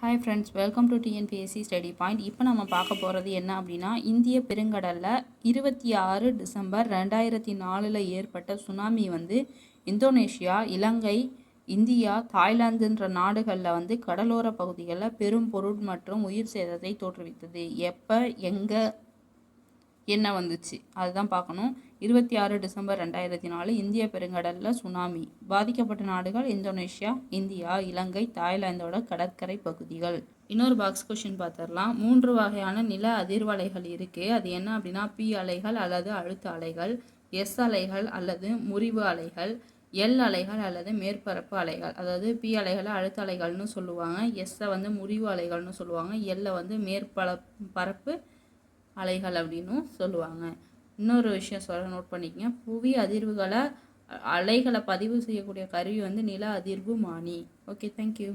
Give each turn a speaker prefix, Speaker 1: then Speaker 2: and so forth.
Speaker 1: Hi friends, welcome to TNPSC study point. இப்போ நம்ம பார்க்க போகிறது என்ன அப்படின்னா, இந்திய பெருங்கடலில் 26 டிசம்பர் 2004 ஏற்பட்ட சுனாமி இந்தோனேஷியா, இலங்கை, இந்தியா, தாய்லாந்துன்ற நாடுகளில் கடலோர பகுதிகளில் பெரும் பொருள் மற்றும் உயிர் சேதத்தை தோற்றுவித்தது. எப்போ, எங்கே, என்ன வந்துச்சு அதுதான் பார்க்கணும். 26 டிசம்பர் 2004 இந்திய பெருங்கடலில் சுனாமி. பாதிக்கப்பட்ட நாடுகள் இந்தோனேஷியா, இந்தியா, இலங்கை, தாய்லாந்தோட கடற்கரை பகுதிகள். இன்னொரு பாக்ஸ் கொஷின் பார்த்துடலாம். 3 வகையான நில அதிர்வலைகள் இருக்குது. அது என்ன அப்படின்னா, பி அலைகள் அல்லது அழுத்த அலைகள், எஸ் அலைகள் அல்லது முறிவு அலைகள், எல் அலைகள் அல்லது மேற்பரப்பு அலைகள். அதாவது பி அலைகளை அழுத்த அலைகள்னு சொல்லுவாங்க, எஸ்ஸை முறிவு அலைகள்னு சொல்லுவாங்க, எல்லை மேற்பரப்பு அலைகள் அப்படின்னும் சொல்லுவாங்க. இன்னொரு விஷயம் நோட் பண்ணிக்கங்க. புவி அதிர்வுகளை அலைகளை பதிவு செய்யக்கூடிய கருவி நில அதிர்வுமானி. Okay, thank you.